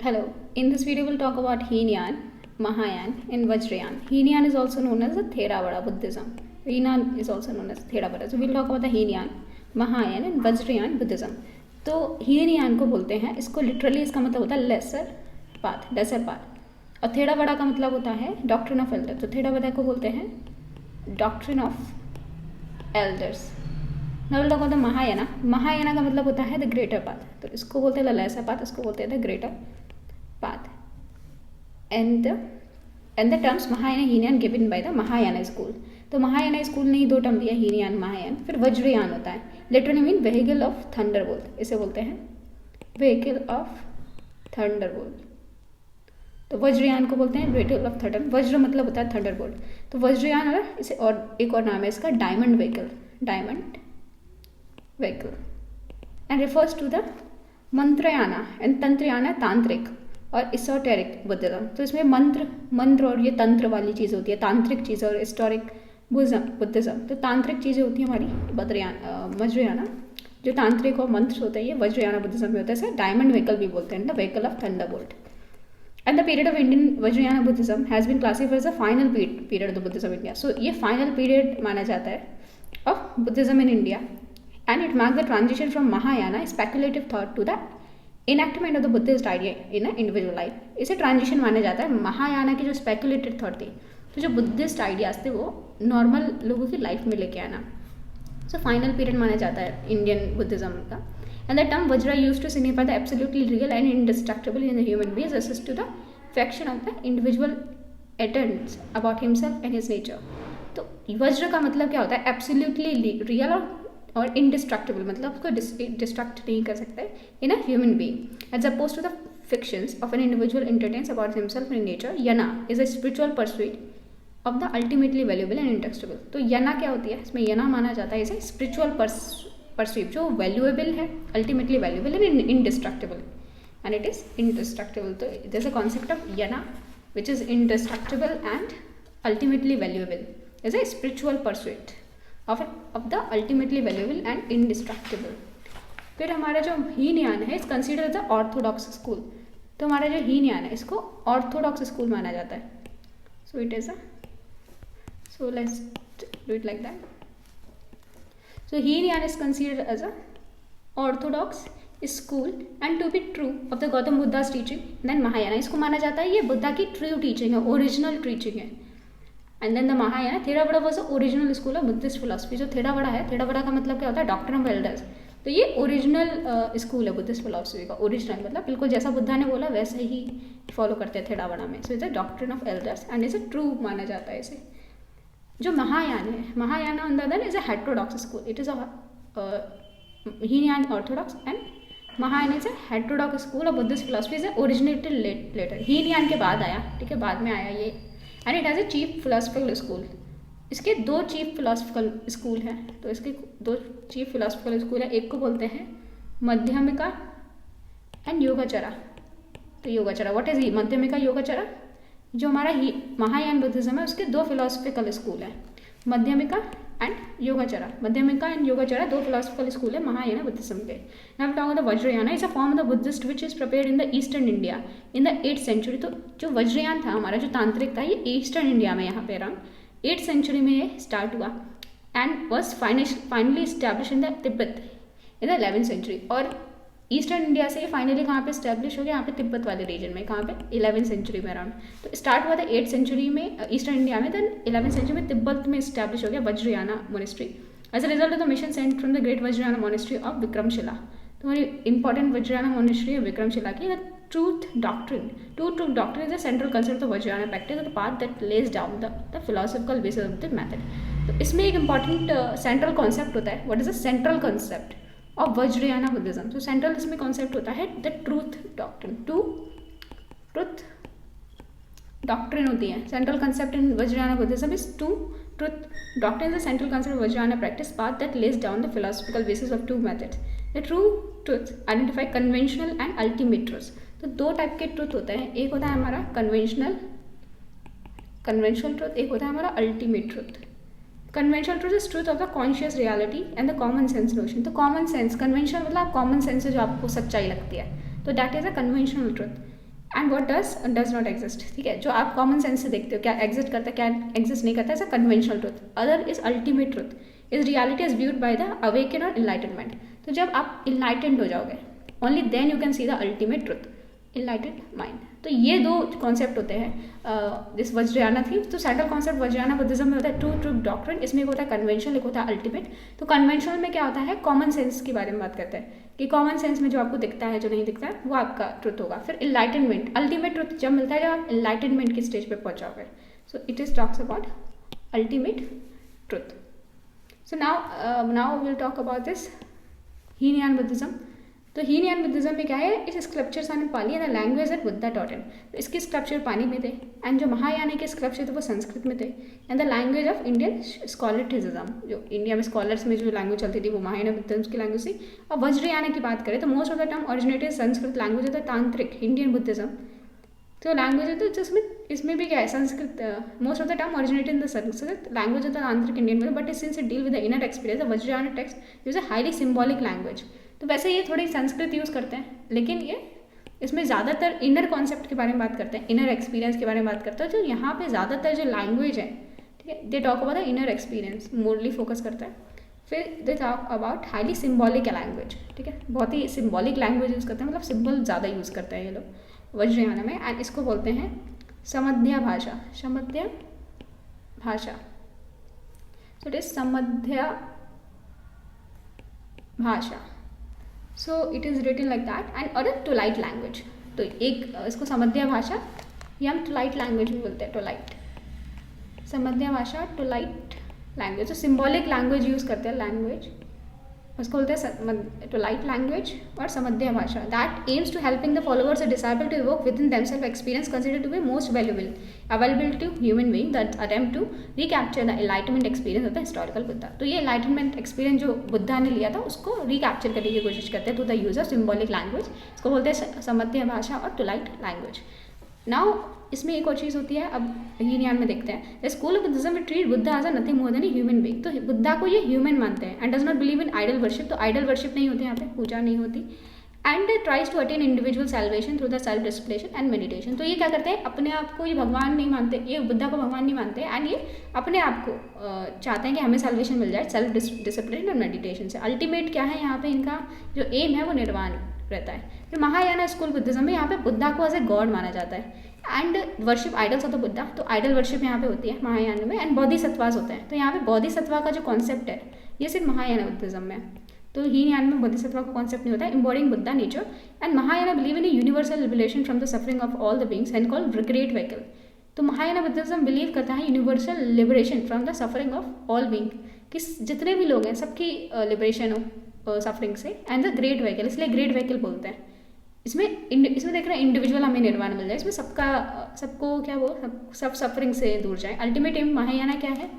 Hello, in this video we'll talk about Heenan, Mahayana and Vajrayana. Heenan is also known as the Theravada Buddhism. Heenan is also known as Theravada. So we'll talk about the Heenan, Mahayana and Vajrayana Buddhism. तो हीनयान को बोलते हैं, इसको literally इसका मतलब होता है laser path और थेरावाड़ा का मतलब होता है डॉक्ट्रिन ऑफ एल्डर। तो थेरावाड़ा को बोलते हैं doctrine of elders. Naval talk होता है महायाना का मतलब होता है द ग्रेटर पाथ। तो इसको बोलते हैं द लेसर पाथ, इसको बोलते हैं the greater path and the terms Mahayana Heenan given by the Mahayana school. तो महायाना स्कूल ने ही दो टर्म दिया, हीनयान महायान। फिर वज्रयान होता है, literally mean vehicle of Thunderbolt, इसे बोलते हैं व्हीकल ऑफ थंडरबोल्ट। तो वज्रयान को बोलते हैं व्हीकल ऑफ थंडर। वज्र मतलब होता है थंडरबोल्ट। तो वज्रयान और इसे और एक और नाम है इसका diamond vehicle and refers to the Mantrayana and Tantrayana tantric और इसोटेरिक बुद्धिज्म। तो इसमें मंत्र और ये तंत्र वाली चीज़ होती है, तांत्रिक चीज़ और हिस्टोरिक बुद्धिज्म। तो तांत्रिक चीज़ें होती हैं हमारी वज्रयाना, जो तांत्रिक और मंत्र होता है ये वज्रयाना बुद्धिज्म में होता है। इसे डायमंड व्हीकल भी बोलते हैं, the vehicle of thunderbolt. And the period of Indian Vajrayana Buddhism has been classified as the final period of the Buddhism India. So ये फाइनल पीरियड माना जाता है of Buddhism in India and it mark the transition from Mahayana speculative thought to the enactment of the Buddhist idea in individual life. इसे transition माना जाता है। महायाना की जो स्पेकुलेटेड थॉट थी, तो जो बुद्धिस्ट आइडियाज थे वो नॉर्मल लोगों की लाइफ में लेके आना, सो फाइनल पीरियड माना जाता है इंडियन बुद्धिज्म का। And the term vajra use to signify the absolutely real and indestructible in the human being assist to the faction of the individual attends about himself and his nature. तो वज्र का मतलब क्या होता है? एब्सोल्युटली रियल और indestructible, मतलब उसको destruct नहीं कर सकते in a human being as oppose to the fictions of an individual entertains about himself and nature. Yana is a spiritual pursuit of the ultimately valuable and interestable. तो यना क्या होती है? इसमें यना माना जाता है इसे स्पिरिचुअल परस्यूट जो वैल्यूएबल है, ultimately valuable and indestructible, and it is indestructible. तो there is a concept of yana which is indestructible and ultimately valuable is a spiritual pursuit of the ultimately valuable and indestructible। फिर हमारा जो हीनयान है इस consider the Orthodox school. तो हमारा जो हीनयान है इसको ऑर्थोडॉक्स स्कूल माना जाता है। So it is so let's do it like that. So Hinayana is considered as a orthodox school and to be true of the Gautam Buddha's teaching. Then Mahayana इसको माना जाता है ये बुद्धा की ट्रू टीचिंग है, ओरिजिनल टीचिंग है। And then the Mahayana Theravada was original school of Buddhist philosophy. जो थेरावाड़ा है, थेरावाड़ा का मतलब क्या होता है? Doctrine of elders. तो ये ओरिजिनल स्कूल है बुद्धिस्ट फिलॉसफी का, ओरिजिनल मतलब बिल्कुल जैसा बुद्धा ने बोला वैसे ही फॉलो करते हैं थेरावाड़ा में। So is a doctrine of elders and is a true माना जाता है इसे। जो महायान है, Mahayana on the other is a heterodox school. It is a Hinayana orthodox and Mahayana is a heterodox school of Buddhist philosophy. Is a later, Hinayana के बाद आया, ठीक है, बाद में आया ये। And it has a chief philosophical school. इसके दो चीफ फिलोसफिकल स्कूल हैं। तो इसके दो चीफ फिलोसफिकल स्कूल है, एक को बोलते हैं मध्यमिका एंड योगाचरा। तो योगाचरा व्हाट इज मध्यमिका योगाचरा? जो हमारा महायान बुद्धिज्म है उसके दो फिलोसफिकल स्कूल हैं, मध्यमिका एंड योगाचरा। मध्यमिका एंड योगाचरा दो फिलोसफिकल स्कूल है महायान बुद्धिज्म के। Now we talk about the Vajrayana. Is a form of the Buddhist which is prepared in the eastern India in the 8th century. तो जो वज्रयान था हमारा, जो तांत्रिक था, ये ईस्टर्न इंडिया में यहाँ पे अराउंड 8th सेंचुरी में ये स्टार्ट हुआ and was finally establish in the Tibet in the 11th century. और ईस्टर्न इंडिया से फाइनली कहाँ पे स्टैब्लिश हो गया? यहाँ पे तिब्बत वाले रीजन में, कहाँ पे 11th सेंचुरी में अराउंड। तो स्टार्ट हुआ था 8th सेंचुरी में ईस्टर्न इंडिया में, देन 11th सेंचुरी में तिब्बत में स्टैब्लिश हो गया Vajrayana monastery as a result of the mission sent from the great Vajrayana monastery of Vikramashila. तो हमारी इंपॉर्टेंट वज्रयाना मोनेस्ट्री है विक्रमशिला की। Truth doctrine is a central concept of Vajrayana practice the path that lays down the philosophical basis of the method. तो इसमें एक important central concept होता है। What is the central concept of Vajrayana Buddhism? तो central इसमें concept होता है the truth doctrine. Truth doctrine होती है। Central concept in Vajrayana Buddhism is truth doctrine is the central concept of Vajrayana practice path that lays down the philosophical basis of two methods. The true truth identify conventional and ultimate truth. तो दो type के truth होते हैं, एक होता है हमारा conventional truth, एक होता है हमारा ultimate truth. Conventional truth is truth of the conscious reality and the common sense notion. तो कॉमन सेंस, कन्वेंशनल मतलब कॉमन सेंस से जो आपको सच्चाई लगती है, तो that is a conventional truth. And what does not exist, ठीक है, जो आप कॉमन सेंस से देखते हो क्या एग्जिस्ट करता है क्या एग्जिस्ट नहीं करता, ऐसा conventional truth. Other is ultimate truth, is reality is viewed by the awaken और इनलाइटनमेंट। तो जब आप इनलाइटेंड हो जाओगे, only then you can see the ultimate truth, enlightened mind. तो ये दो कॉन्सेप्ट होते हैं दिस वज्रयाना थी। तो सेंट्रल कॉन्सेप्ट वज्रयाना बुद्धिज्म में होता है ट्रू ट्रुथ डॉक्ट्रिन, इसमें एक होता है कन्वेंशनल, एक होता है अल्टीमेट। तो कन्वेंशनल में क्या होता है, कॉमन सेंस के बारे में बात करते हैं कि कॉमन सेंस में जो आपको दिखता है जो नहीं दिखता है वो आपका ट्रुथ होगा। फिर इनलाइटनमेंट, अल्टीमेट ट्रुथ जब मिलता है जब आप इनलाइटनमेंट की स्टेज पे पहुंचाओगे। So it is talks about ultimate truth. So now will talk about this Hinayana Buddhism. तो हीनयान बुद्धिज्म में क्या है, इस scriptures are in Pali and the language that Buddha taught him. तो इसके स्क्रप्चर पाली में थे एंड जो महायान के स्क्रप्चर थे वो संस्कृत में थे and the language of Indian scholarism, जो इंडिया में स्कॉलर्स में जो लैंग्वेज चलती थी वो महायान बुद्धिज्म की लैंग्वेज थी। और वज्रयान की बात करें तो most of the term originated Sanskrit language होता है तांत्रिक इंडियन बुद्धिज्म। तो लैंग्वेज है तो जिसमें इसमें भी क्या है Sanskrit, most of the term originated in the Sanskrit language होता है तांत्रिक इंडियन में, but since it deal with the inner experience Vajrayana text use a highly symbolic language. तो वैसे ये थोड़ी संस्कृत यूज़ करते हैं लेकिन ये इसमें ज़्यादातर इनर कॉन्सेप्ट के बारे में बात करते हैं, इनर एक्सपीरियंस के बारे में बात करते हैं। तो यहाँ पे ज़्यादातर जो लैंग्वेज है, ठीक है, they talk about the inner experience, morally focus करता है। फिर they talk about highly symbolic language, ठीक है, बहुत ही सिम्बॉलिक लैंग्वेज यूज़ करते हैं, मतलब सिम्बल ज़्यादा यूज़ करते हैं ये लोग वज्रयान में। एंड इसको बोलते हैं समध्या भाषा, समध्या भाषा। सो इट इज समध्या भाषा। So it is written like that and और टोलाइट लैंग्वेज। तो एक इसको समध्या भाषा या हम टोलाइट लैंग्वेज भी बोलते हैं, टोलाइट, समध्या भाषा टोलाइट लैंग्वेज। तो सिम्बॉलिक लैंग्वेज यूज़ करते हैं, लैंग्वेज उसको बोलते हैं टोलाइट लैंग्वेज और समध्या भाषा। That aims to helping the followers और disciple to evoke within themself experience considered to be most available to human being that attempt to recapture the enlightenment experience of the historical Buddha. तो ये enlightenment experience जो बुद्धा ने लिया था उसको recapture करने की कोशिश करते हैं through the use of symbolic language, इसको बोलते हैं समध्या भाषा और टोलाइट लैंग्वेज। नाउ इसमें एक और चीज़ होती है, अब हीनयान में देखते हैं, the school of Buddhism will treat Buddha as a nothing more than a human being. तो बुद्धा को ये ह्यूमन मानते हैं and does not believe in idol worship. तो आइडल वर्शिप नहीं होती यहाँ पे, पूजा नहीं होती। And tries to attain individual salvation through the self discipline and meditation. तो ये क्या करते हैं, अपने आप को ये भगवान नहीं मानते, ये बुद्धा को भगवान नहीं मानते एंड ये अपने आप को चाहते हैं कि हमें सैल्वेशन मिल जाए सेल्फ डिसिप्लिन और मेडिटेशन से। अल्टीमेट क्या है यहाँ पे इनका जो एम है वो निर्वाण रहता है। फिर महायाना स्कूल बुद्धिज्म में यहाँ पे बुद्धा को एज ए गॉड माना जाता है and worship idols of the Buddha. तो आइडल वर्शिप यहाँ पे होती है महायान में। एंड बोधिसत्वास होते हैं। तो यहाँ पे बोधिसत्वा का जो कॉन्सेप्ट है ये सिर्फ महायाना बुद्धिज्म में। तो हीनयान में बोधिसत्वा का कॉन्सेप्ट नहीं होता है, embodying Buddha nature. And Mahayana believe in universal liberation from the suffering of all the beings and called great vehicle. तो महायाना बुद्धिज्म बिलीव करता है universal liberation from the suffering of all being, कि जितने भी लोग हैं सबकी लिबरेशन हो सफरिंग से, एंड द ग्रेट व्हीकल, इसलिए ग्रेट व्हीकल बोलते हैं। इसमें देख रहे हैं इंडिविजुअल हमें निर्वाण मिल जाए, इसमें सबको क्या वो सब सफरिंग से दूर जाए। अल्टीमेट एम महायाना क्या है,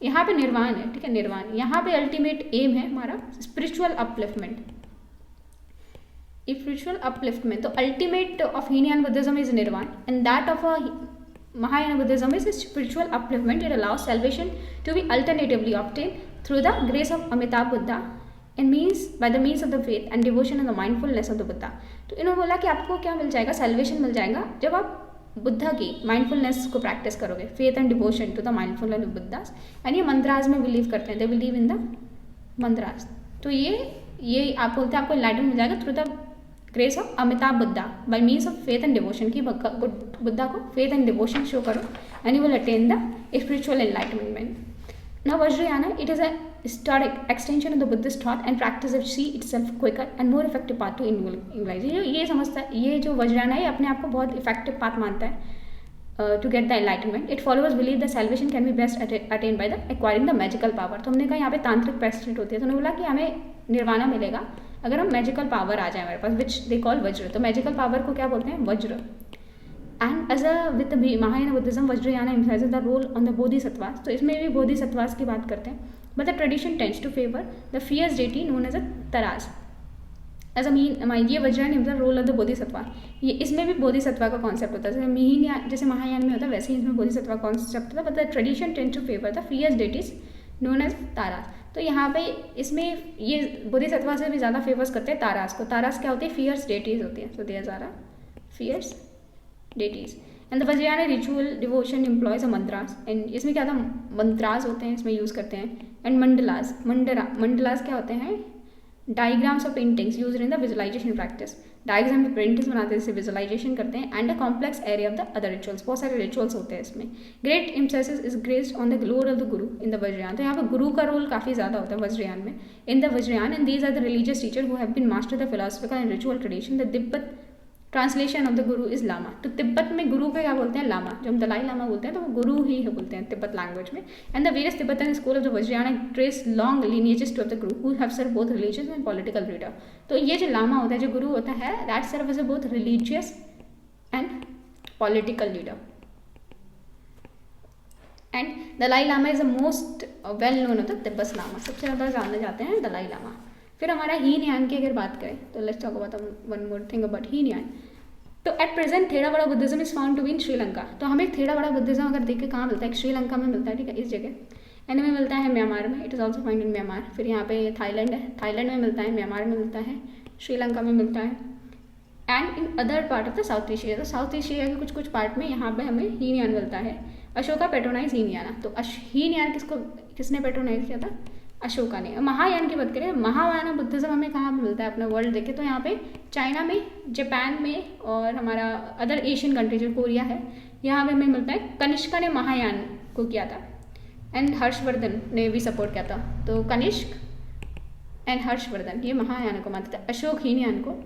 यहाँ पे निर्वाण है, ठीक है, निर्वाण। यहाँ पे अल्टीमेट एम है हमारा स्पिरिचुअल अपलिफ्टमेंट, स्पिरिचुअल अपलिफ्टमेंट। तो ultimate of Hinayana Buddhism is nirvana and that of Mahayana Buddhism is a spiritual upliftment. It allows salvation to be alternatively obtained through the grace of Amitabha Buddha and by the means of the faith and devotion and the mindfulness of the Buddha. तो इन्होंने बोला कि आपको क्या मिल जाएगा, salvation मिल जाएगा जब आप बुद्धा की माइंडफुलनेस को प्रैक्टिस करोगे, faith and devotion to the mindfulness of Buddhas. And ये मंत्रास में बिलीव करते हैं, they believe in the mantras. तो ये आप बोलते हैं आपको एनलाइटमेंट मिल जाएगा through the grace of Amitabha Buddha by means of faith and devotion. की बुद्धा को फेथ एंड डिवोशन शो करो and you will attain the spiritual enlightenment. Now Vajrayana it is a historic extension of the Buddhist thought and practice of see itself quicker and more effective path to enlightenment। ये समझता है, ये जो वज्रयाना है अपने आप को बहुत इफेक्टिव पाथ मानता है to get the enlightenment. It followers believe the salvation can be best attain by the acquiring the magical power. तो हमने कहा यहाँ पे तांत्रिक पेस्टेंट होती है, तो उन्होंने बोला कि हमें निर्वाणा मिलेगा अगर हम मैजिकल पावर आ जाए हमारे पास, विच दे कॉल वज्र। तो मैजिकल पावर को क्या बोलते हैं, vajra. And as a with Mahayana Buddhism Vajrayana emphasizes the role on the bodhisattvas. तो इसमें भी बोधिसत्वास की बात करते हैं, but the tradition tends to favor the fierce deity known as a Taras as a mean। ये Vajrayana is the role of the Bodhisattva. ये इसमें भी बोधिसत्वा का कॉन्सेप्ट होता है, जैसे महायान में होता है वैसे ही इसमें बोधिसत्वा कॉन्सेप्ट होता है, but the tradition tends to favour the fierce deities known as Taras. तो यहाँ पे इसमें ये बोधिसत्वा से भी ज़्यादा फेवर्स करते हैं तारास को। तारास क्या होती है, फियर्स डेटीज होती है। तो they are fierce deities. And the Vajrayana ritual devotion employs a mantras. And इसमें क्या था, मंत्रास होते हैं इसमें यूज़ करते हैं. एंड मंडलास क्या होते हैं, डायग्राम्स और paintings use in the visualisation practice. Diagram पे पेंटिंग्स बनाते हैं, जिससे विजुअलाइजेशन करते हैं. And a complex area of the other rituals, बहुत सारे रिचुअल्स होते हैं इसमें. Great emphasis is graced on the role of the guru in the Vajrayana. तो यहाँ पर गुरु का रोल काफ़ी ज़्यादा होता है वज्रयान में. In the Vajrayana and these are the religious teacher who have been master the philosophical and ritual tradition. The Tibet translation of the guru is lama. तो तिब्बत में गुरु को क्या बोलते हैं, लामा. जो हम दलाई लामा बोलते हैं तो वो गुरु ही बोलते हैं तिब्बत लैंग्वेज में. And the various Tibetan school of the Vajrayana trace long lineages to of the guru who have serve both religious and political leader. तो ये जो लामा होता है, जो गुरु होता है, that serve as a both religious and political leader. And Dalai Lama is the most well known of the Tibet lama. सबसे ज़्यादा जाने जाते हैं दलाई लामा. फिर हमारा हीनयान की अगर बात करें तो let's talk about one more thing about Hinayana. तो at present Theravada Buddhism is found to be in Sri Lanka. तो हमें थेरावाड़ा बुद्धिज्म अगर देखें कहाँ मिलता है, श्रीलंका में मिलता है, ठीक है, इस जगह. एंड में मिलता है म्यांमार में, it is also find in Myanmar. फिर यहाँ पे थाईलैंड है, थाईलैंड में मिलता है, म्यांमार में मिलता है, श्रीलंका में मिलता है. And in other part of the south Asia. तो साउथ एशिया के कुछ कुछ पार्ट में यहाँ पे हमें हीनयान मिलता है. अशोका पेट्रोनाइज हीनयाना. तो हीनयान किसने पेट्रोनाइज किया था, अशोका ने. महायान की बात करें, महायाना बुद्धिज्म हमें कहाँ पे मिलता है अपना वर्ल्ड देखें तो यहाँ पे चाइना में, जापान में, और हमारा अदर एशियन कंट्री जो कोरिया है, यहाँ पे हमें मिलता है. कनिष्क ने महायान को किया था एंड हर्षवर्धन ने भी सपोर्ट किया था. तो कनिष्क एंड हर्षवर्धन ये महायान को मानते थे, अशोक हीनयान को,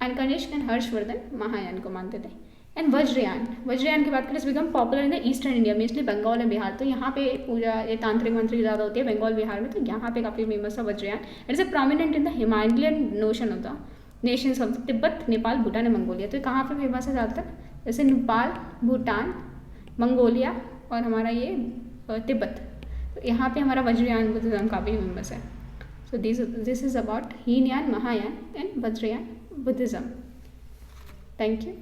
एंड कनिष्क एंड हर्षवर्धन महायान को मानते थे. एंड वज्रयान की बात करें, इस become popular in the eastern India में, इसलिए बंगाल और बिहार. तो यहाँ पे पूजा ये तांत्रिक मंत्र ज़्यादा होती है बंगाल बिहार में, तो यहाँ पे काफ़ी फेमस है Vajrayana. It is a prominent in the Himalayan notion of the Nations of Tibet, Nepal, Bhutan and Mongolia. तो कहाँ पे फेमस है ज़्यादातर, जैसे नेपाल, भूटान, मंगोलिया और हमारा ये तिब्बत. तो यहाँ पे हमारा वज्रयान बुद्धिज्म काफ़ी फेमस है. So this is about Hinayana, Mahayana and Vajrayana Buddhism. Thank you.